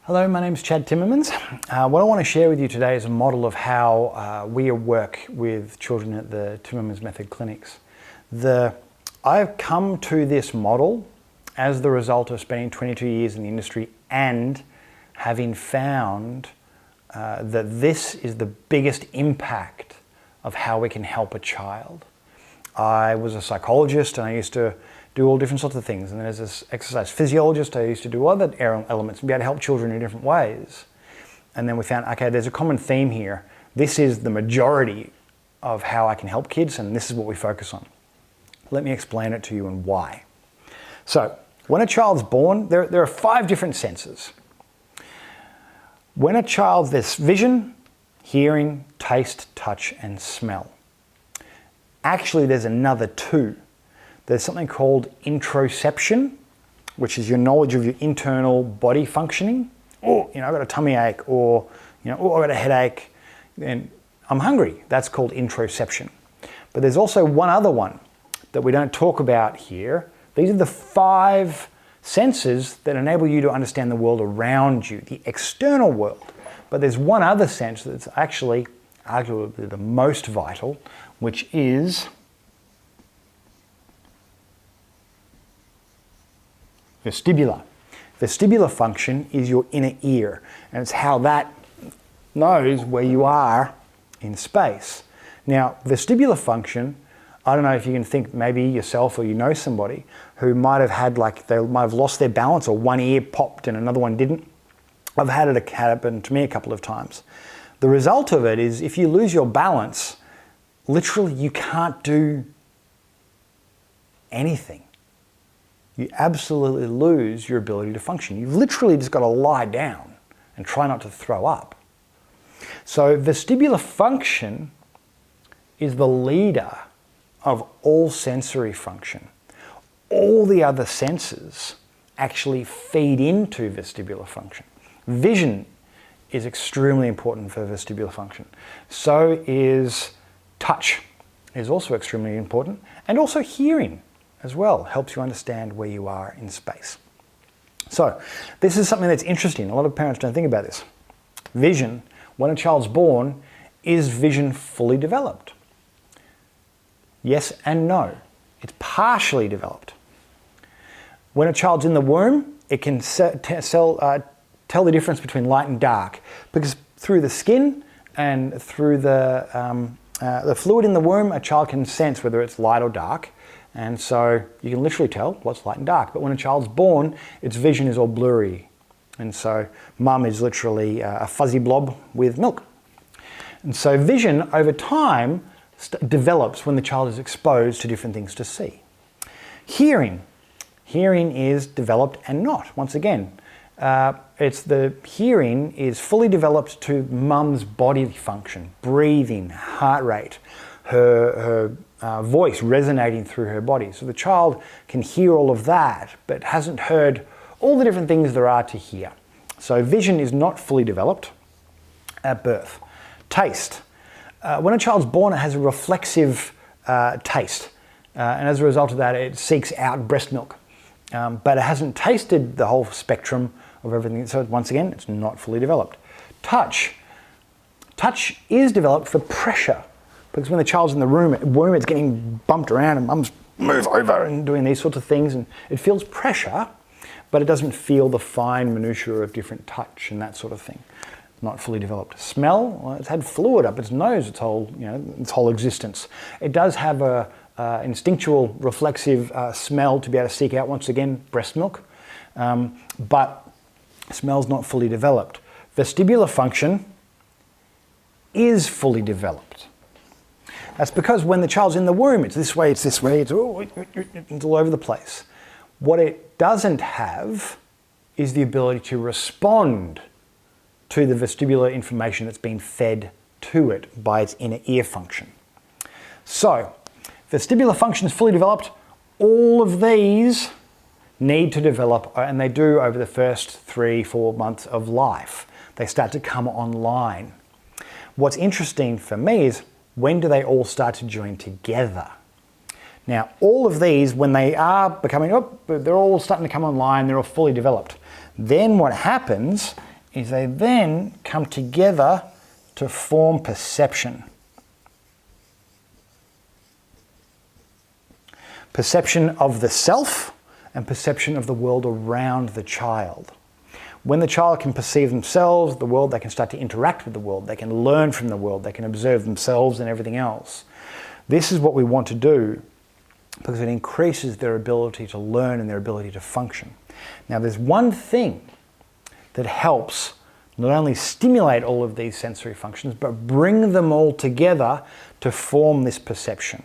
Hello, my name is Chad Timmermans. What I want to share with you today is a model of how we work with children at the Timmermans Method clinics. I've come to this model as the result of spending 22 years in the industry and having found that this is the biggest impact of how we can help a child. I was a psychologist and I used to do all different sorts of things. And then as an exercise physiologist, I used to do other elements and be able to help children in different ways. And then we found, okay, there's a common theme here. This is the majority of how I can help kids, and this is what we focus on. Let me explain it to you and why. So, when a child's born, there are 5 different senses. When a child, there's vision, hearing, taste, touch, and smell. Actually, there's another 2. There's something called interoception, which is your knowledge of your internal body functioning. Oh, I've got a tummy ache, or, I've got a headache, and I'm hungry. That's called interoception. But there's also one other one that we don't talk about here. These are the 5 senses that enable you to understand the world around you, the external world. But there's one other sense that's actually arguably the most vital, which is vestibular. Vestibular function is your inner ear, and it's how that knows where you are in space. Now, vestibular function, I don't know if you can think maybe yourself or you know somebody who might have had, they might have lost their balance, or one ear popped and another one didn't. I've had it happen to me a couple of times. The result of it is if you lose your balance, literally you can't do anything. You absolutely lose your ability to function. You've literally just got to lie down and try not to throw up. So vestibular function is the leader of all sensory function. All the other senses actually feed into vestibular function. Vision is extremely important for vestibular function. So is touch, is also extremely important, and also hearing as well helps you understand where you are in space. So this is something that's interesting. A lot of parents don't think about this. Vision, when a child's born, is vision fully developed? Yes and no. It's partially developed. When a child's in the womb, it can tell the difference between light and dark, because through the skin and through the fluid in the womb, a child can sense whether it's light or dark. And so you can literally tell what's light and dark. But when a child's born, its vision is all blurry. And so mum is literally a fuzzy blob with milk. And so vision over time develops when the child is exposed to different things to see. Hearing. Hearing is developed and not. Once again, hearing is fully developed to mum's body function, breathing, heart rate, her voice resonating through her body. So the child can hear all of that, but hasn't heard all the different things there are to hear. So vision is not fully developed at birth. Taste. When a child's born, it has a reflexive taste. And as a result of that, it seeks out breast milk. But it hasn't tasted the whole spectrum of everything. So once again, it's not fully developed. Touch. Touch is developed for pressure. Because when the child's in the womb, it's getting bumped around and mum's move over and doing these sorts of things, and it feels pressure, but it doesn't feel the fine minutiae of different touch and that sort of thing. Not fully developed. Smell, well, it's had fluid up its nose its whole existence. It does have a instinctual, reflexive smell to be able to seek out, once again, breast milk, but smell's not fully developed. Vestibular function is fully developed. That's because when the child's in the womb, it's this way, it's all over the place. What it doesn't have is the ability to respond to the vestibular information that's been fed to it by its inner ear function. So, vestibular function is fully developed. All of these need to develop, and they do over the first 3-4 months of life. They start to come online. What's interesting for me is, when do they all start to join together? Now, all of these, when they are becoming, they're all starting to come online, they're all fully developed. Then what happens is they then come together to form perception. Perception of the self and perception of the world around the child. When the child can perceive themselves, the world, they can start to interact with the world, they can learn from the world, they can observe themselves and everything else. This is what we want to do because it increases their ability to learn and their ability to function. Now, there's one thing that helps not only stimulate all of these sensory functions, but bring them all together to form this perception.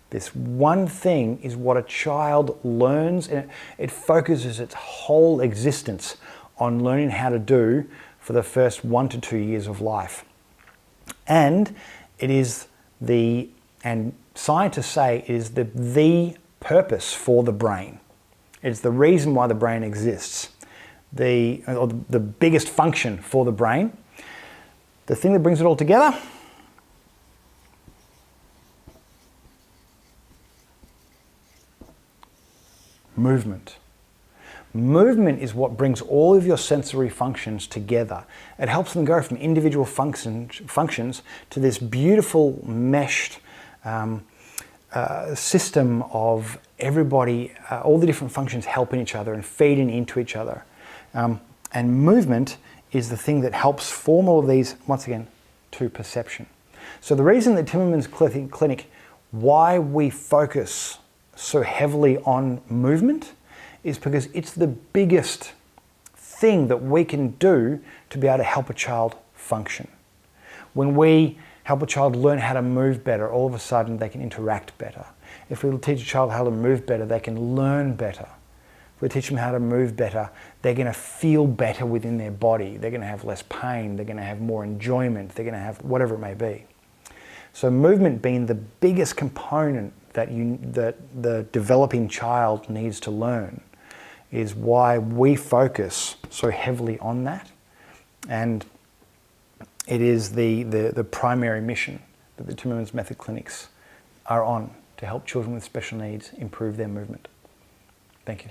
This one thing is what a child learns, and it focuses its whole existence on learning how to do for the first 1 to 2 years of life. And it is and scientists say it is the purpose for the brain. It's the reason why the brain exists. The biggest function for the brain. The thing that brings it all together, movement. Movement is what brings all of your sensory functions together. It helps them go from individual functions to this beautiful meshed system of everybody, all the different functions helping each other and feeding into each other. And movement is the thing that helps form all of these, once again, to perception. So the reason that Timmermans Clinic, why we focus so heavily on movement is because it's the biggest thing that we can do to be able to help a child function. When we help a child learn how to move better, all of a sudden they can interact better. If we teach a child how to move better, they can learn better. If we teach them how to move better, they're going to feel better within their body. They're going to have less pain. They're going to have more enjoyment. They're going to have whatever it may be. So movement being the biggest component that the developing child needs to learn is why we focus so heavily on that. And it is the primary mission that the Timmermans Method Clinics are on, to help children with special needs improve their movement. Thank you.